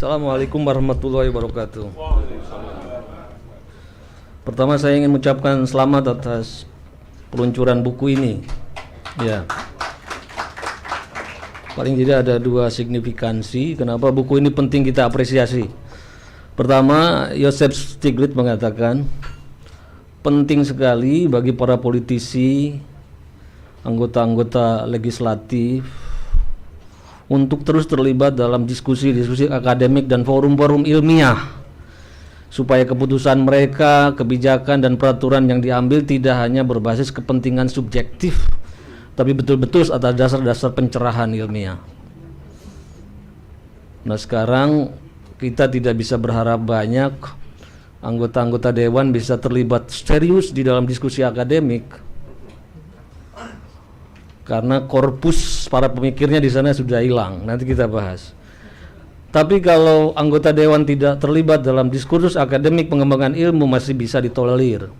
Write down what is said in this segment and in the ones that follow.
Assalamualaikum warahmatullahi wabarakatuh. Pertama saya ingin mengucapkan selamat atas peluncuran buku ini. Ya. Paling tidak ada dua signifikansi kenapa buku ini penting kita apresiasi. Pertama, Joseph Stiglitz mengatakan penting sekali bagi para politisi, anggota-anggota legislatif untuk terus terlibat dalam diskusi-diskusi akademik dan forum-forum ilmiah supaya keputusan mereka, kebijakan dan peraturan yang diambil tidak hanya berbasis kepentingan subjektif tapi betul-betul atas dasar-dasar pencerahan ilmiah. Nah, sekarang kita tidak bisa berharap banyak anggota-anggota dewan bisa terlibat serius di dalam diskusi akademik karena korpus para pemikirnya di sana sudah hilang. Nanti kita bahas. Tapi kalau anggota dewan tidak terlibat dalam diskursus akademik pengembangan ilmu masih bisa ditolerir.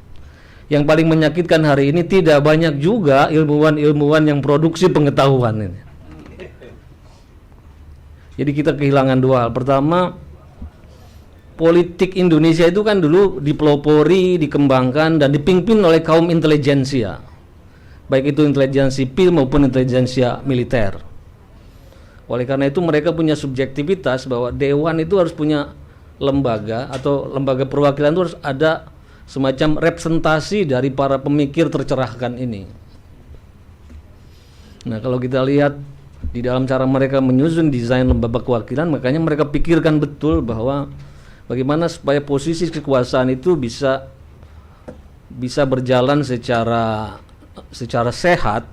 Yang paling menyakitkan hari ini tidak banyak juga ilmuwan-ilmuwan yang produksi pengetahuan ini. Jadi kita kehilangan dua hal. Pertama, politik Indonesia itu kan dulu dipelopori, dikembangkan dan dipimpin oleh kaum intelijensia, baik itu intelijensia sipil maupun intelijensia militer. Oleh karena itu mereka punya subjektivitas bahwa dewan itu harus punya lembaga atau lembaga perwakilan itu harus ada semacam representasi dari para pemikir tercerahkan ini. Nah, kalau kita lihat di dalam cara mereka menyusun desain lembaga kewakilan, makanya mereka pikirkan betul bahwa bagaimana supaya posisi kekuasaan itu bisa berjalan secara sehat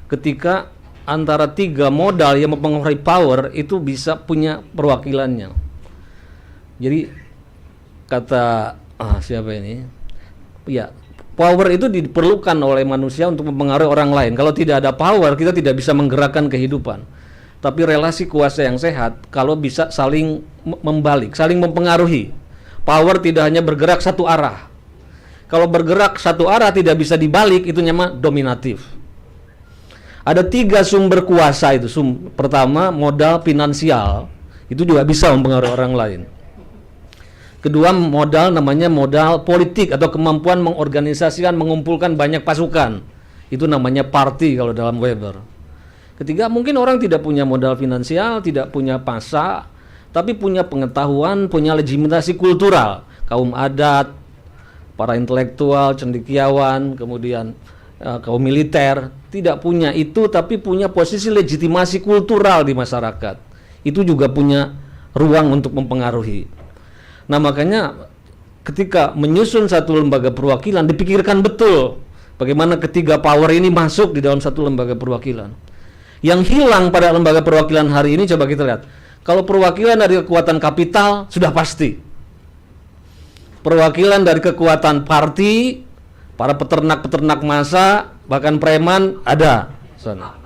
ketika antara tiga modal yang mempengaruhi power itu bisa punya perwakilannya. Jadi kata siapa ini? Ya, power itu diperlukan oleh manusia untuk mempengaruhi orang lain. Kalau tidak ada power, kita tidak bisa menggerakkan kehidupan. Tapi relasi kuasa yang sehat kalau bisa saling membalik, saling mempengaruhi. Power tidak hanya bergerak satu arah. Kalau bergerak satu arah tidak bisa dibalik, itu namanya dominatif. Ada tiga sumber kuasa itu. Pertama, modal finansial, itu juga bisa mempengaruhi orang lain. Kedua, modal namanya modal politik atau kemampuan mengorganisasikan, mengumpulkan banyak pasukan. Itu namanya party kalau dalam Weber. Ketiga, mungkin orang tidak punya modal finansial, tidak punya massa, tapi punya pengetahuan, punya legitimasi kultural, kaum adat, para intelektual, cendekiawan, kemudian kaum militer, tidak punya itu tapi punya posisi legitimasi kultural di masyarakat. Itu juga punya ruang untuk mempengaruhi. Nah, makanya ketika menyusun satu lembaga perwakilan dipikirkan betul bagaimana ketiga power ini masuk di dalam satu lembaga perwakilan. Yang hilang pada lembaga perwakilan hari ini coba kita lihat. Kalau perwakilan dari kekuatan kapital sudah pasti. Perwakilan dari kekuatan parti, para peternak-peternak massa, bahkan preman ada sana.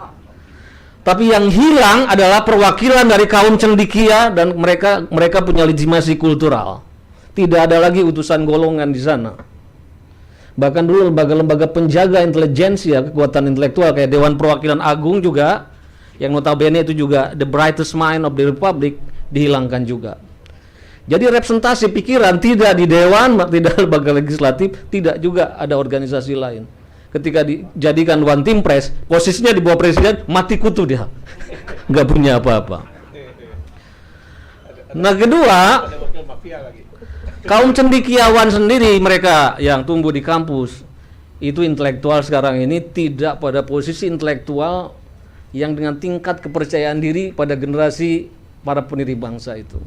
Tapi yang hilang adalah perwakilan dari kaum cendekia dan mereka punya legitimasi kultural. Tidak ada lagi utusan golongan di sana. Bahkan dulu lembaga-lembaga penjaga intelijensia, kekuatan intelektual kayak Dewan Perwakilan Agung juga, yang notabene itu juga the brightest mind of the republic, dihilangkan juga. Jadi representasi pikiran tidak di dewan, tidak lembaga legislatif, tidak juga ada organisasi lain. Ketika dijadikan one team press, posisinya di bawah presiden, mati kutu dia. Nggak punya apa-apa. Nah, kedua, kaum cendekiawan sendiri mereka yang tumbuh di kampus, itu intelektual sekarang ini tidak pada posisi intelektual yang dengan tingkat kepercayaan diri pada generasi para pendiri bangsa itu.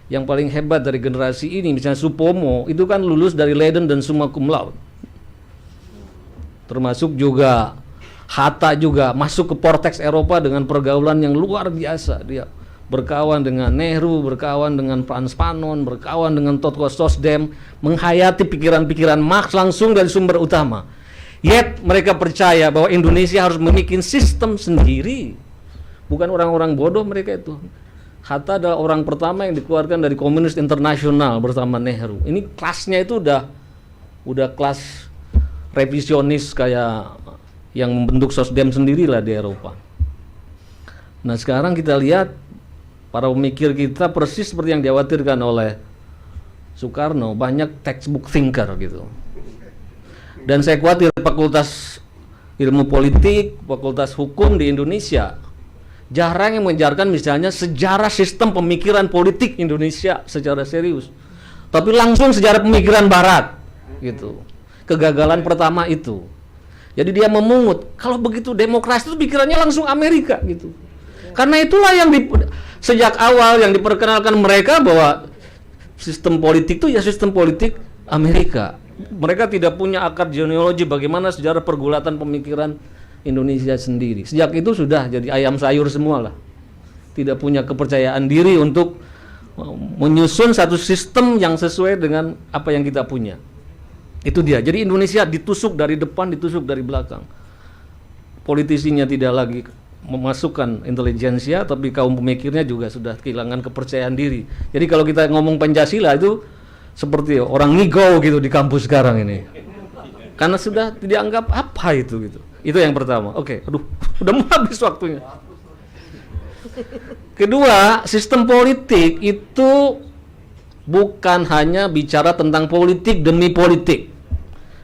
Yang paling hebat dari generasi ini misalnya Supomo itu kan lulus dari Leiden dan summa cum laude. Termasuk juga Hatta juga masuk ke vortex Eropa dengan pergaulan yang luar biasa. Dia berkawan dengan Nehru, berkawan dengan Frans Fanon, berkawan dengan tokoh Sosdem, menghayati pikiran-pikiran Marx langsung dari sumber utama. Yet mereka percaya bahwa Indonesia harus membuat sistem sendiri. Bukan orang-orang bodoh mereka itu. Hatta adalah orang pertama yang dikeluarkan dari Komunis Internasional bersama Nehru. Ini kelasnya itu udah kelas revisionis kayak yang membentuk Sosdem sendirilah di Eropa. Nah, sekarang kita lihat para pemikir kita persis seperti yang dikhawatirkan oleh Soekarno, banyak textbook thinker gitu. Dan saya khawatir Fakultas Ilmu Politik, Fakultas Hukum di Indonesia jarang yang mengajarkan misalnya sejarah sistem pemikiran politik Indonesia secara serius, tapi langsung sejarah pemikiran Barat gitu. Kegagalan pertama itu. Jadi dia memungut, kalau begitu demokrasi itu pikirannya langsung Amerika gitu. Karena itulah yang sejak awal yang diperkenalkan mereka bahwa sistem politik itu ya sistem politik Amerika. Mereka tidak punya akar genealogi bagaimana sejarah pergulatan pemikiran Indonesia sendiri. Sejak itu sudah jadi ayam sayur semua lah. Tidak punya kepercayaan diri untuk menyusun satu sistem yang sesuai dengan apa yang kita punya. Itu dia. Jadi Indonesia ditusuk dari depan, ditusuk dari belakang. Politisinya tidak lagi memasukkan intelijensia, tapi kaum pemikirnya juga sudah kehilangan kepercayaan diri. Jadi kalau kita ngomong Pancasila itu seperti orang ngigau gitu di kampus sekarang ini. Karena sudah tidak anggap apa itu gitu. Itu yang pertama. Oke, aduh, udah mau habis waktunya. Kedua, sistem politik itu bukan hanya bicara tentang politik demi politik.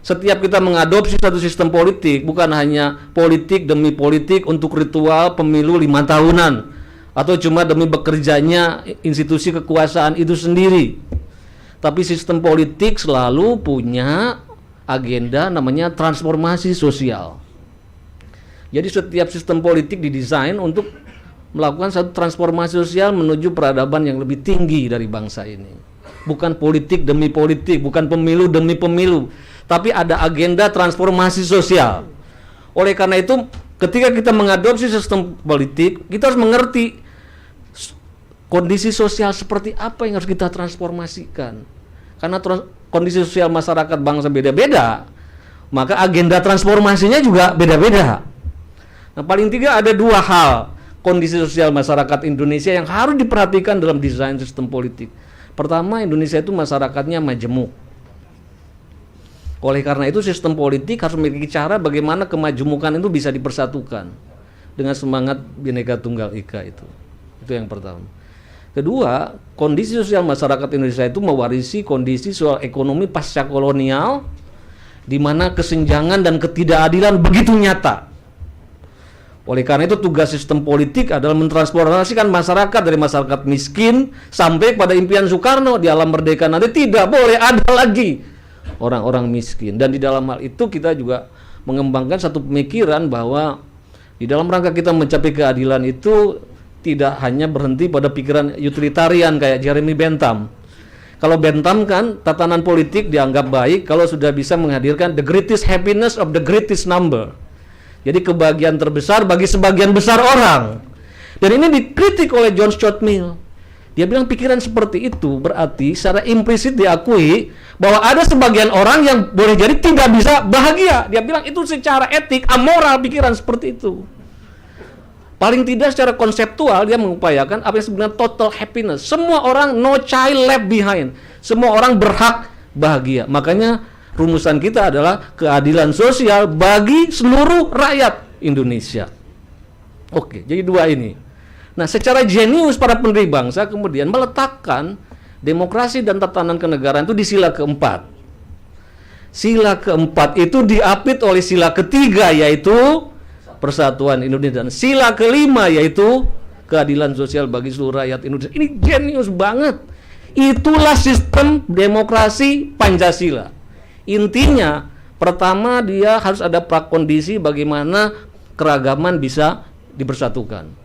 Setiap kita mengadopsi satu sistem politik, bukan hanya politik demi politik untuk ritual pemilu 5 tahunan atau cuma demi bekerjanya institusi kekuasaan itu sendiri. Tapi sistem politik selalu punya agenda namanya transformasi sosial. Jadi setiap sistem politik didesain untuk melakukan satu transformasi sosial menuju peradaban yang lebih tinggi dari bangsa ini. Bukan politik demi politik, bukan pemilu demi pemilu, tapi ada agenda transformasi sosial. Oleh karena itu, ketika kita mengadopsi sistem politik, kita harus mengerti kondisi sosial seperti apa yang harus kita transformasikan. Karena kondisi sosial masyarakat bangsa beda-beda, maka agenda transformasinya juga beda-beda. Nah, paling tidak ada 2 hal kondisi sosial masyarakat Indonesia yang harus diperhatikan dalam desain sistem politik. Pertama, Indonesia itu masyarakatnya majemuk. Oleh karena itu sistem politik harus memiliki cara bagaimana kemajemukan itu bisa dipersatukan dengan semangat Bhinneka Tunggal Ika itu. Itu yang pertama. Kedua, kondisi sosial masyarakat Indonesia itu mewarisi kondisi soal ekonomi pasca kolonial di mana kesenjangan dan ketidakadilan begitu nyata. Oleh karena itu tugas sistem politik adalah mentransformasikan masyarakat dari masyarakat miskin sampai pada impian Soekarno di alam merdeka nanti tidak boleh ada lagi orang-orang miskin. Dan di dalam hal itu kita juga mengembangkan satu pemikiran bahwa di dalam rangka kita mencapai keadilan itu tidak hanya berhenti pada pikiran utilitarian kayak Jeremy Bentham. Kalau Bentham kan tatanan politik dianggap baik kalau sudah bisa menghadirkan the greatest happiness of the greatest number. Jadi kebahagiaan terbesar bagi sebagian besar orang. Dan ini dikritik oleh John Stuart Mill. Dia bilang pikiran seperti itu berarti secara implisit diakui bahwa ada sebagian orang yang boleh jadi tidak bisa bahagia. Dia bilang itu secara etik amoral pikiran seperti itu. Paling tidak secara konseptual dia mengupayakan apa yang sebenarnya total happiness. Semua orang no child left behind. Semua orang berhak bahagia. Makanya rumusan kita adalah keadilan sosial bagi seluruh rakyat Indonesia. Oke, jadi 2 ini. Nah, secara jenius para pendiri bangsa kemudian meletakkan demokrasi dan tatanan kenegaraan itu di sila keempat. Sila keempat itu diapit oleh sila ketiga yaitu persatuan Indonesia, dan sila kelima yaitu keadilan sosial bagi seluruh rakyat Indonesia. Ini jenius banget. Itulah sistem demokrasi Pancasila. Intinya, pertama dia harus ada prakondisi bagaimana keragaman bisa dipersatukan.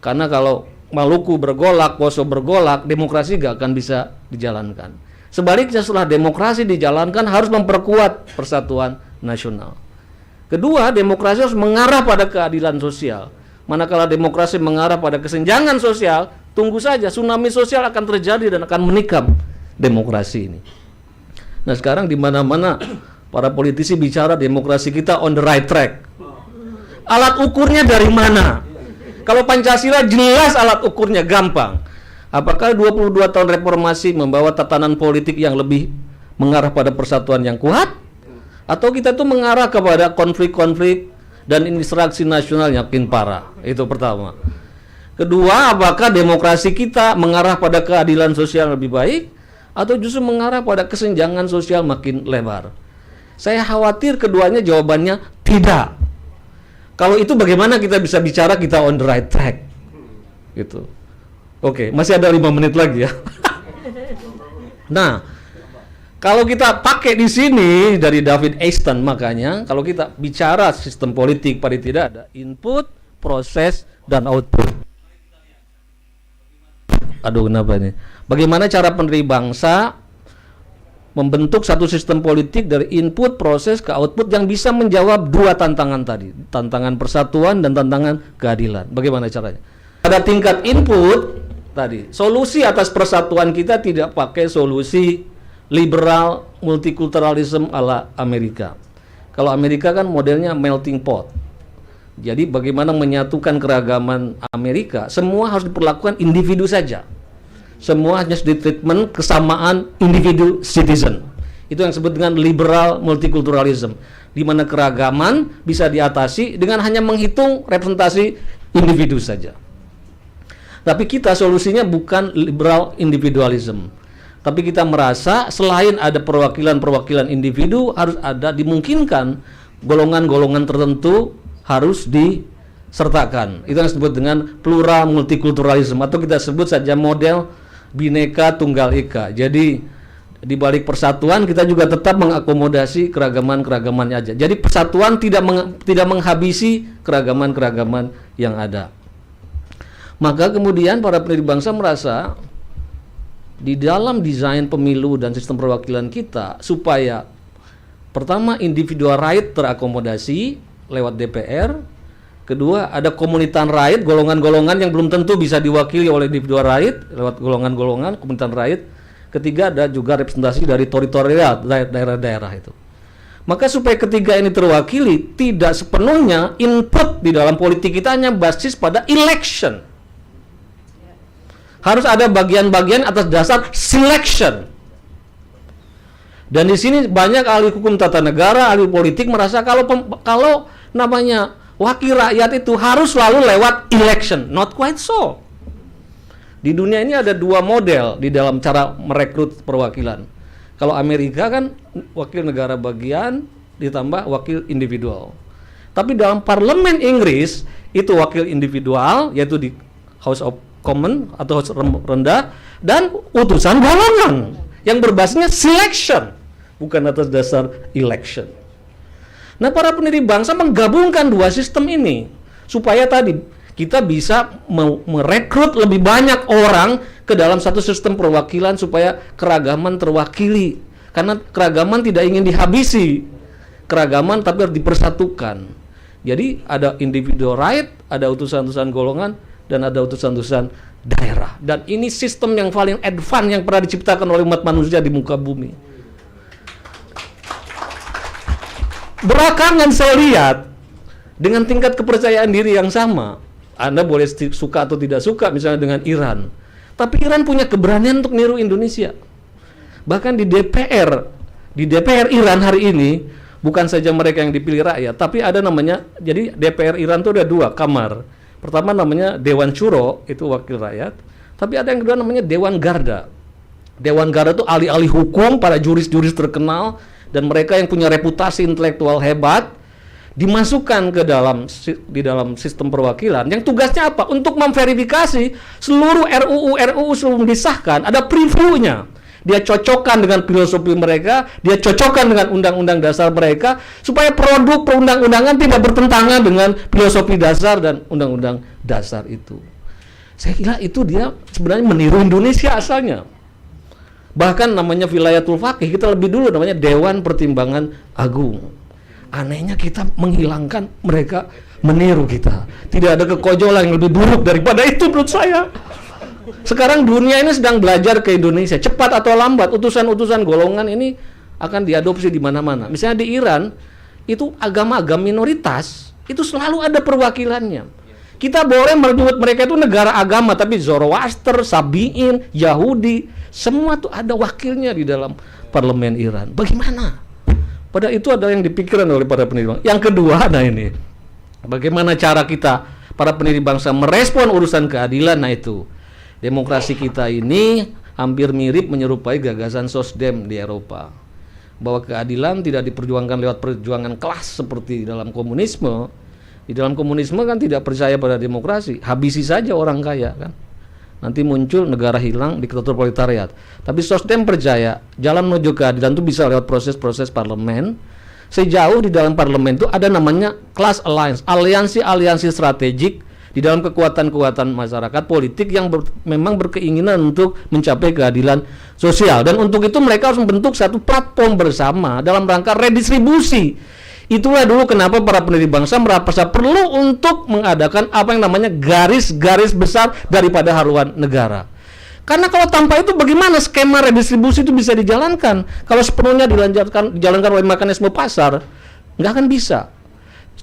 Karena kalau Maluku bergolak, Poso bergolak, demokrasi gak akan bisa dijalankan. Sebaliknya setelah demokrasi dijalankan harus memperkuat persatuan nasional. Kedua, demokrasi harus mengarah pada keadilan sosial. Manakala demokrasi mengarah pada kesenjangan sosial, tunggu saja tsunami sosial akan terjadi dan akan menikam demokrasi ini. Nah, sekarang di mana-mana para politisi bicara demokrasi kita on the right track. Alat ukurnya dari mana? Kalau Pancasila jelas alat ukurnya gampang. Apakah 22 tahun reformasi membawa tatanan politik yang lebih mengarah pada persatuan yang kuat? Atau kita tuh mengarah kepada konflik-konflik dan insurreksi nasional yang makin parah? Itu pertama. Kedua, apakah demokrasi kita mengarah pada keadilan sosial lebih baik atau justru mengarah pada kesenjangan sosial makin lebar? Saya khawatir keduanya jawabannya tidak. Kalau itu bagaimana kita bisa bicara kita on the right track? Gitu. Oke, masih ada 5 menit lagi ya. Nah, kalau kita pakai di sini dari David Easton, makanya kalau kita bicara sistem politik paling tidak ada input, proses, dan output. Aduh, kenapa ini? Bagaimana cara pendiri bangsa membentuk satu sistem politik dari input, proses, ke output yang bisa menjawab dua tantangan tadi, tantangan persatuan dan tantangan keadilan. Bagaimana caranya? Pada tingkat input tadi, solusi atas persatuan kita tidak pakai solusi liberal multikulturalism ala Amerika. Kalau Amerika kan modelnya melting pot. Jadi bagaimana menyatukan keragaman Amerika, semua harus diperlakukan individu saja. Semua hanya di treatment kesamaan individu citizen. Itu yang disebut dengan liberal multikulturalism, di mana keragaman bisa diatasi dengan hanya menghitung representasi individu saja. Tapi kita solusinya bukan liberal individualism. Tapi kita merasa selain ada perwakilan-perwakilan individu, harus ada dimungkinkan golongan-golongan tertentu harus disertakan. Itu yang disebut dengan plural multikulturalism, atau kita sebut saja model Bhinneka Tunggal Ika. Jadi di balik persatuan kita juga tetap mengakomodasi keragaman-keragamannya aja. Jadi persatuan tidak menghabisi keragaman-keragaman yang ada. Maka kemudian para pendiri bangsa merasa di dalam desain pemilu dan sistem perwakilan kita, supaya pertama individual right terakomodasi lewat DPR, kedua ada komunitas right, golongan-golongan yang belum tentu bisa diwakili oleh individual right lewat golongan-golongan komunitas right, ketiga ada juga representasi dari teritorial daerah-daerah itu. Maka supaya ketiga ini terwakili, tidak sepenuhnya input di dalam politik kita hanya basis pada election. Harus ada bagian-bagian atas dasar selection. Dan di sini banyak ahli hukum tata negara, ahli politik merasa kalau namanya wakil rakyat itu harus selalu lewat election. Not quite so. Di dunia ini ada dua model di dalam cara merekrut perwakilan. Kalau Amerika kan wakil negara bagian ditambah wakil individual. Tapi dalam parlemen Inggris itu wakil individual, yaitu di House of Common atau rendah, dan utusan golongan yang berbasisnya selection, bukan atas dasar election. Nah, para pendiri bangsa menggabungkan dua sistem ini supaya tadi kita bisa merekrut lebih banyak orang ke dalam satu sistem perwakilan supaya keragaman terwakili. Karena keragaman tidak ingin dihabisi, keragaman tapi harus dipersatukan. Jadi ada individual right, ada utusan-utusan golongan, dan ada utusan-utusan daerah. Dan ini sistem yang paling advance yang pernah diciptakan oleh umat manusia di muka bumi. Belakangan saya lihat dengan tingkat kepercayaan diri yang sama, Anda boleh suka atau tidak suka misalnya dengan Iran, tapi Iran punya keberanian untuk niru Indonesia. Bahkan di DPR Iran hari ini, bukan saja mereka yang dipilih rakyat, tapi ada namanya, jadi DPR Iran itu ada dua kamar. Pertama namanya Dewan Syuro, itu wakil rakyat. Tapi ada yang kedua namanya Dewan Garda. Dewan Garda itu ahli-ahli hukum, para juris-juris terkenal, dan mereka yang punya reputasi intelektual hebat, dimasukkan ke di dalam sistem perwakilan. Yang tugasnya apa? Untuk memverifikasi seluruh RUU sebelum disahkan, ada previewnya. Dia cocokkan dengan filosofi mereka, dia cocokkan dengan undang-undang dasar mereka, supaya produk perundang-undangan tidak bertentangan dengan filosofi dasar dan undang-undang dasar itu. Saya kira itu dia sebenarnya meniru Indonesia asalnya. Bahkan namanya Wilayatul Faqih, kita lebih dulu namanya Dewan Pertimbangan Agung. Anehnya kita menghilangkan, mereka meniru kita. Tidak ada kekojolan yang lebih buruk daripada itu menurut saya. Sekarang dunia ini sedang belajar ke Indonesia, cepat atau lambat utusan-utusan golongan ini akan diadopsi di mana-mana. Misalnya di Iran, itu agama-agama minoritas itu selalu ada perwakilannya. Kita boleh menyebut mereka itu negara agama, tapi Zoroaster, Sabi'in, Yahudi, semua tuh ada wakilnya di dalam parlemen Iran. Bagaimana? Pada itu ada yang dipikirkan oleh para pendiri. Yang kedua, nah ini, bagaimana cara kita para pendiri bangsa merespon urusan keadilan, nah itu demokrasi kita ini hampir mirip menyerupai gagasan Sosdem di Eropa, bahwa keadilan tidak diperjuangkan lewat perjuangan kelas seperti dalam komunisme. Di dalam komunisme kan tidak percaya pada demokrasi, habisi saja orang kaya kan. Nanti muncul negara hilang, diktator proletariat. Tapi Sosdem percaya jalan menuju keadilan itu bisa lewat proses-proses parlemen. Sejauh di dalam parlemen itu ada namanya class alliance, aliansi-aliansi strategik di dalam kekuatan-kekuatan masyarakat politik yang memang berkeinginan untuk mencapai keadilan sosial. Dan untuk itu mereka harus membentuk satu platform bersama dalam rangka redistribusi. Itulah dulu kenapa para pendiri bangsa merasa perlu untuk mengadakan apa yang namanya garis-garis besar daripada haluan negara. Karena kalau tanpa itu bagaimana skema redistribusi itu bisa dijalankan? Kalau sepenuhnya dijalankan oleh mekanisme pasar, nggak akan bisa.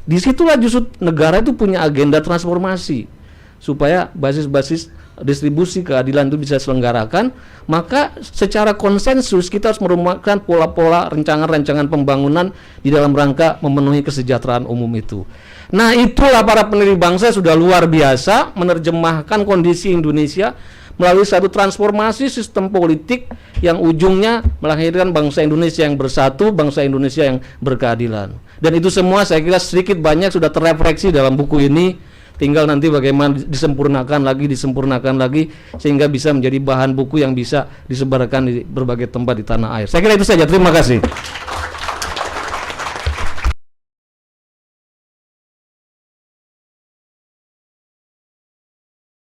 Disitulah justru negara itu punya agenda transformasi supaya basis-basis distribusi keadilan itu bisa diselenggarakan. Maka secara konsensus kita harus merumuskan pola-pola rancangan-rancangan pembangunan di dalam rangka memenuhi kesejahteraan umum itu. Nah, itulah para pendiri bangsa sudah luar biasa menerjemahkan kondisi Indonesia melalui satu transformasi sistem politik yang ujungnya melahirkan bangsa Indonesia yang bersatu, bangsa Indonesia yang berkeadilan. Dan itu semua saya kira sedikit banyak sudah terrefleksi dalam buku ini. Tinggal nanti bagaimana disempurnakan lagi sehingga bisa menjadi bahan buku yang bisa disebarkan di berbagai tempat di tanah air. Saya kira itu saja. Terima kasih.